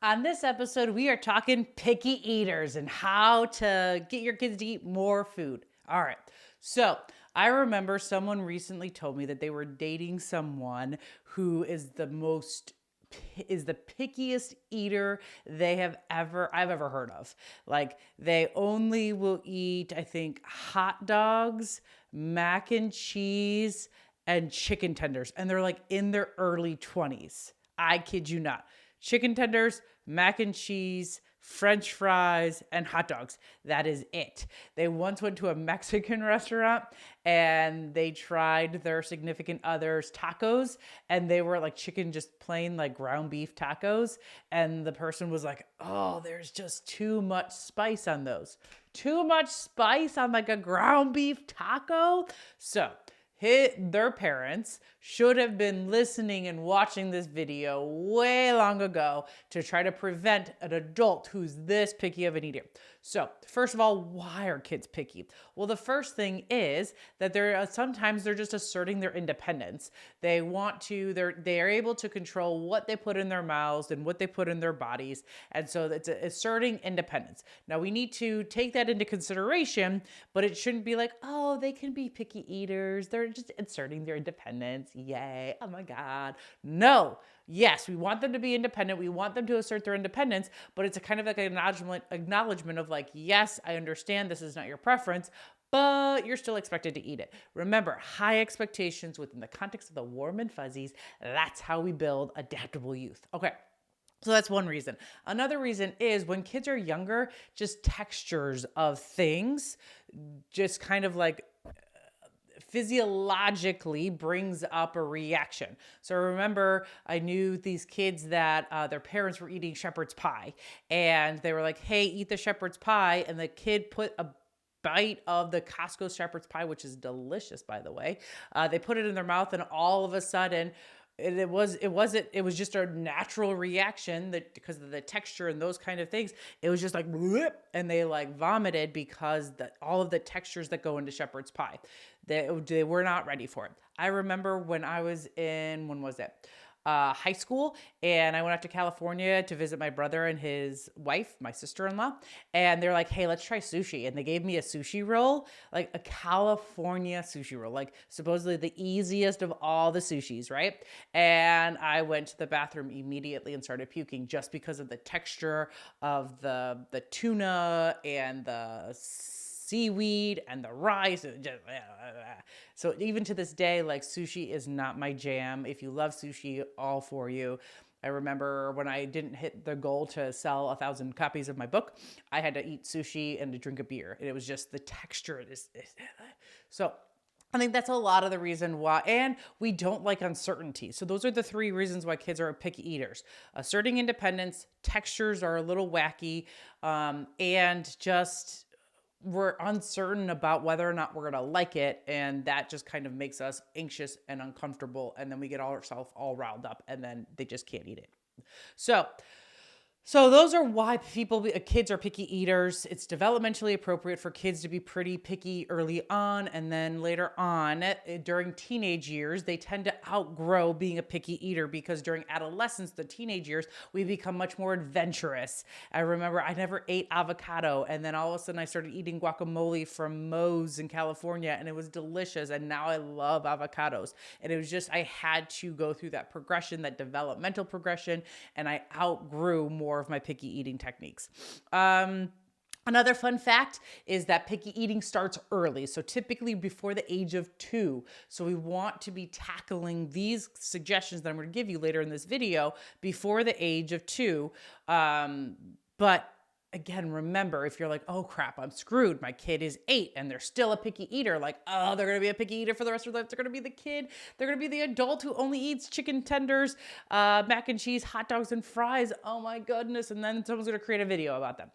On this episode, we are talking picky eaters and how to get your kids to eat more food. All right. So, I remember someone recently told me that they were dating someone who is the pickiest eater I've ever heard of. Like, they only will eat, I think, hot dogs, mac and cheese, and chicken tenders, and they're like in their early 20s. I kid you not. Chicken tenders, mac and cheese, French fries, and hot dogs. That is it. They once went to a Mexican restaurant and they tried their significant other's tacos, and they were like chicken, just plain like ground beef tacos. And the person was like, oh, there's just too much spice on those. Too much spice on like a ground beef taco? So, their parents should have been listening and watching this video way long ago to try to prevent an adult who's this picky of an eater. So, first of all, why are kids picky? Well, the first thing is that sometimes they're just asserting their independence. They are able to control what they put in their mouths and what they put in their bodies, and so it's asserting independence. Now, we need to take that into consideration, but it shouldn't be like, oh, they can be picky eaters. They're just asserting their independence. Yay. Oh my God. No. Yes, we want them to be independent. We want them to assert their independence, but it's a kind of like an acknowledgement of like, yes, I understand this is not your preference, but you're still expected to eat it. Remember, high expectations within the context of the warm and fuzzies. That's how we build adaptable youth. Okay. So that's one reason. Another reason is when kids are younger, just textures of things just kind of like physiologically brings up a reaction. So remember, I knew these kids that their parents were eating shepherd's pie, and they were like, hey, eat the shepherd's pie. And the kid put a bite of the Costco shepherd's pie, which is delicious, by the way. They put it in their mouth, and all of a sudden, it was just a natural reaction that because of the texture and those kind of things. It was just like blip, and they like vomited because all of the textures that go into shepherd's pie, they were not ready for it. I remember when I was in, when was it? High school, and I went out to California to visit my brother and his wife, my sister-in-law, and they're like, hey, let's try sushi. And they gave me a sushi roll, like a California sushi roll, like supposedly the easiest of all the sushis, right? And I went to the bathroom immediately and started puking just because of the texture of the tuna and the seaweed and the rice. So even to this day, like, sushi is not my jam. If you love sushi, all for you. I remember when I didn't hit the goal to sell 1,000 copies of my book, I had to eat sushi and to drink a beer. And it was just the texture. So I think that's a lot of the reason why, and we don't like uncertainty. So those are the three reasons why kids are picky eaters: asserting independence, textures are a little wacky, and just we're uncertain about whether or not we're going to like it. And that just kind of makes us anxious and uncomfortable. And then we get ourselves all riled up, and then they just can't eat it. So those are why kids are picky eaters. It's developmentally appropriate for kids to be pretty picky early on, and then later on, during teenage years, they tend to outgrow being a picky eater because during adolescence, the teenage years, we become much more adventurous. I remember I never ate avocado, and then all of a sudden I started eating guacamole from Moe's in California, and it was delicious, and now I love avocados. And it was just, I had to go through that progression, that developmental progression, and I outgrew more of my picky eating techniques. Another fun fact is that picky eating starts early, so typically before the age of 2. So we want to be tackling these suggestions that I'm going to give you later in this video before the age of 2. But again, remember, if you're like, oh crap, I'm screwed, my kid is 8 and they're still a picky eater, like, oh, they're going to be a picky eater for the rest of their life. They're going to be the kid. They're going to be the adult who only eats chicken tenders, mac and cheese, hot dogs, and fries. Oh my goodness. And then someone's going to create a video about them.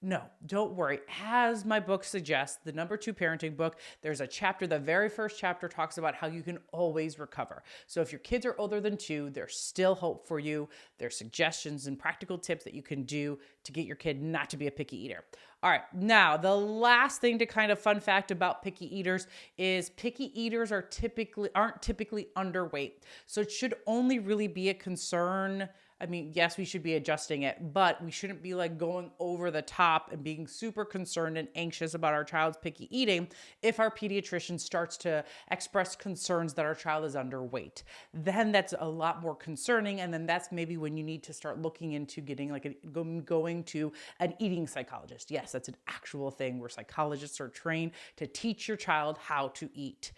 No, don't worry. As my book suggests, the number 2 parenting book, there's a chapter, the very first chapter talks about how you can always recover. So if your kids are older than 2, there's still hope for you. There's suggestions and practical tips that you can do to get your kid not to be a picky eater. All right, now the last thing to kind of fun fact about picky eaters is picky eaters aren't typically underweight. So it should only really be a concern I mean, yes, we should be adjusting it, but we shouldn't be like going over the top and being super concerned and anxious about our child's picky eating if our pediatrician starts to express concerns that our child is underweight. Then that's a lot more concerning, and then that's maybe when you need to start looking into getting like going to an eating psychologist. Yes, that's an actual thing where psychologists are trained to teach your child how to eat.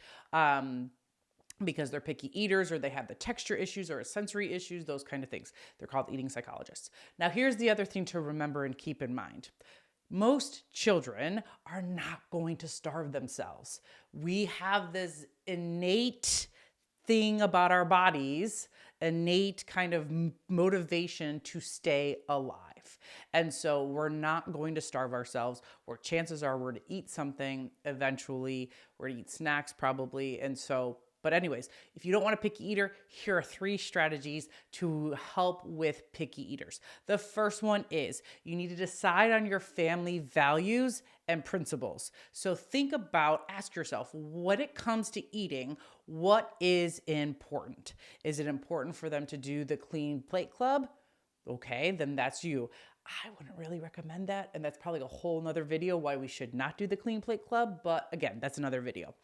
Because they're picky eaters or they have the texture issues or sensory issues, those kind of things. They're called eating psychologists. Now, here's the other thing to remember and keep in mind. Most children are not going to starve themselves. We have this innate thing about our bodies, innate kind of motivation to stay alive. And so we're not going to starve ourselves, or chances are we're to eat something eventually, we're to eat snacks probably. And so but anyways, if you don't want a picky eater, here are 3 strategies to help with picky eaters. The first one is you need to decide on your family values and principles. So ask yourself, when it comes to eating, what is important? Is it important for them to do the clean plate club? Okay, then that's you. I wouldn't really recommend that. And that's probably a whole nother video why we should not do the clean plate club. But again, that's another video.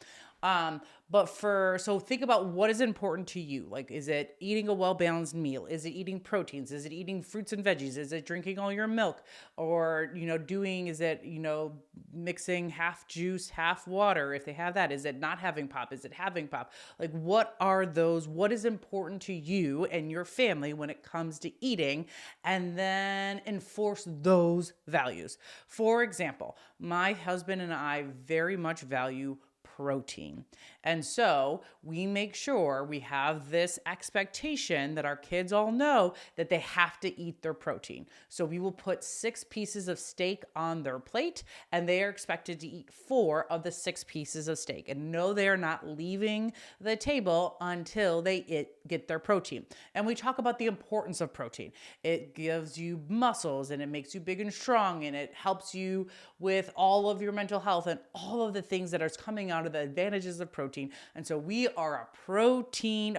So think about what is important to you. Like, is it eating a well-balanced meal? Is it eating proteins? Is it eating fruits and veggies? Is it drinking all your milk? Or, is it, mixing half juice, half water? If they have that, is it not having pop? Is it having pop? Like, what is important to you and your family when it comes to eating? And then enforce those values. For example, my husband and I very much value protein. And so we make sure we have this expectation that our kids all know that they have to eat their protein. So we will put 6 pieces of steak on their plate, and they are expected to eat 4 of the 6 pieces of steak. And no, they are not leaving the table until they get their protein. And we talk about the importance of protein. It gives you muscles, and it makes you big and strong, and it helps you with all of your mental health and all of the things that are coming out of the advantages of protein. And so we are a pro-protein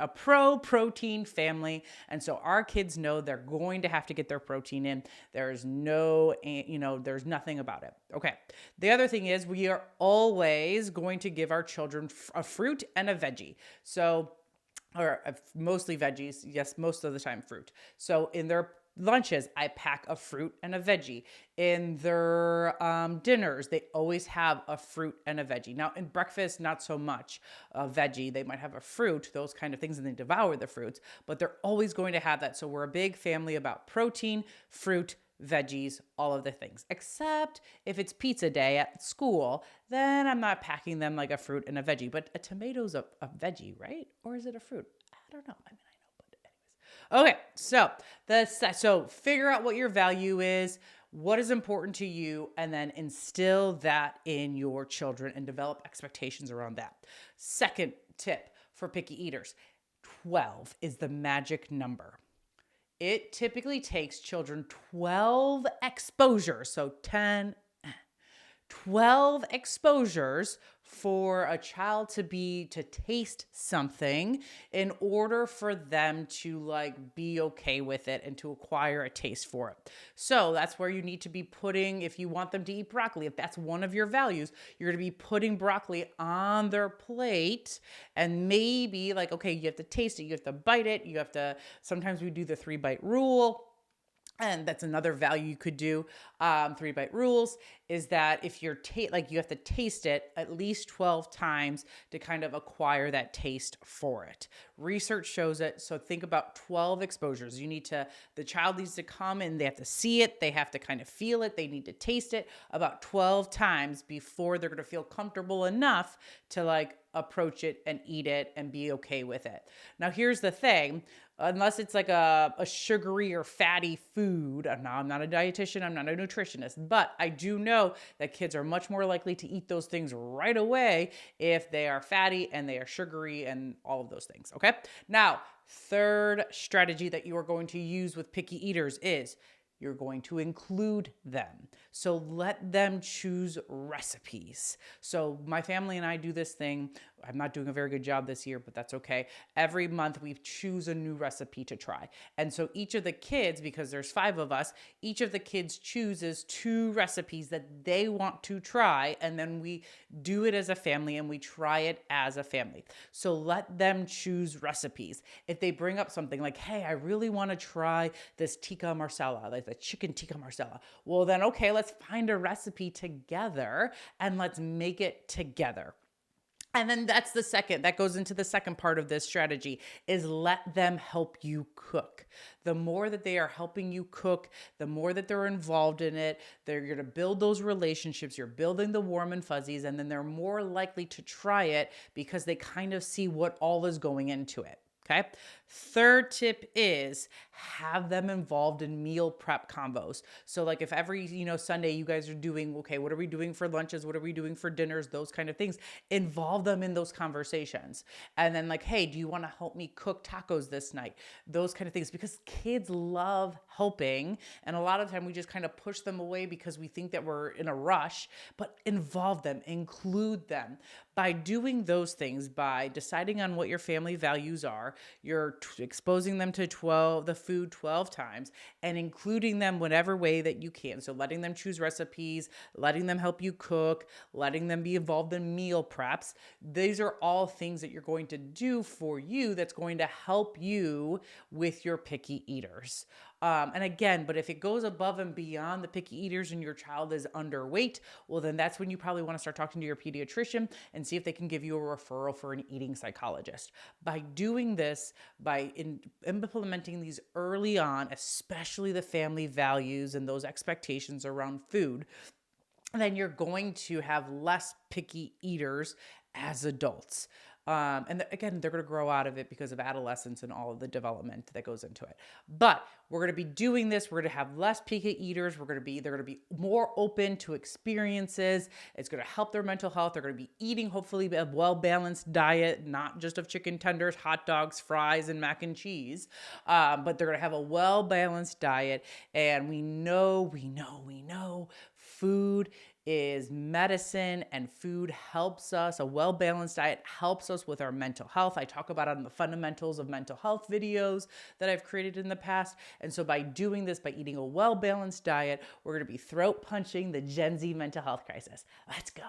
family. And so our kids know they're going to have to get their protein in. There's nothing about it. Okay. The other thing is we are always going to give our children a fruit and a veggie. Or mostly veggies. Yes, most of the time fruit. So in their lunches, I pack a fruit and a veggie. In their dinners, they always have a fruit and a veggie. Now, in breakfast, not so much a veggie. They might have a fruit, those kind of things, and they devour the fruits, but they're always going to have that. So we're a big family about protein, fruit, veggies, all of the things. Except if it's pizza day at school, then I'm not packing them like a fruit and a veggie. But a tomato's a veggie, right? Or is it a fruit? I don't know. I mean, okay, so figure out what your value is, what is important to you, and then instill that in your children and develop expectations around that. Second tip for picky eaters, 12 is the magic number. It typically takes children 12 exposures, so 12 exposures for a child to taste something in order for them to be okay with it and to acquire a taste for it. So that's where you need to be putting, if you want them to eat broccoli, if that's one of your values, you're going to be putting broccoli on their plate, and maybe you have to taste it, you have to bite it, sometimes we do the 3-bite rule. And that's another value you could do. 3-bite rules is that if you have to taste it at least 12 times to kind of acquire that taste for it. Research shows it. So think about 12 exposures. The child needs to come and they have to see it. They have to kind of feel it. They need to taste it about 12 times before they're going to feel comfortable enough to approach it and eat it and be okay with it. Now, here's the thing. Unless it's like a sugary or fatty food. Now, I'm not a dietitian, I'm not a nutritionist, but I do know that kids are much more likely to eat those things right away if they are fatty and they are sugary and all of those things, okay? Now, third strategy that you are going to use with picky eaters is you're going to include them. So let them choose recipes. So my family and I do this thing I'm not doing a very good job this year, but that's okay. Every month we choose a new recipe to try. And so each of the kids, because there's 5 of us, each of the kids chooses 2 recipes that they want to try. And then we do it as a family and we try it as a family. So let them choose recipes. If they bring up something like, hey, I really want to try this tikka marsala, like the chicken tikka marsala. Well, then, okay, let's find a recipe together and let's make it together. And then that goes into the second part of this strategy is let them help you cook. The more that they are helping you cook, the more that they're involved in it, they're going to build those relationships. You're building the warm and fuzzies, and then they're more likely to try it because they kind of see what all is going into it. Okay. Third tip is have them involved in meal prep combos. So like if every, Sunday you guys are doing, okay, what are we doing for lunches? What are we doing for dinners? Those kind of things. Involve them in those conversations. And then like, hey, do you want to help me cook tacos this night? Those kind of things, because kids love helping. And a lot of time we just kind of push them away because we think that we're in a rush, but involve them, include them. By doing those things, by deciding on what your family values are, you're exposing them to the food 12 times and including them whatever way that you can. So letting them choose recipes, letting them help you cook, letting them be involved in meal preps. These are all things that you're going to do for you that's going to help you with your picky eaters. And again, but if it goes above and beyond the picky eaters and your child is underweight, well, then that's when you probably want to start talking to your pediatrician and see if they can give you a referral for an eating psychologist. By doing this, by implementing these early on, especially the family values and those expectations around food, then you're going to have less picky eaters as adults. And again, they're going to grow out of it because of adolescence and all of the development that goes into it. But we're going to be doing this. We're going to have less picky eaters. They're going to be more open to experiences. It's going to help their mental health. They're going to be eating, hopefully, a well-balanced diet, not just of chicken tenders, hot dogs, fries, and mac and cheese. But they're going to have a well-balanced diet. And we know food is medicine, and food helps us. A well-balanced diet helps us with our mental health. I talk about it on the fundamentals of mental health videos that I've created in the past. And so by doing this, by eating a well-balanced diet, we're going to be throat punching the Gen Z mental health crisis. Let's go.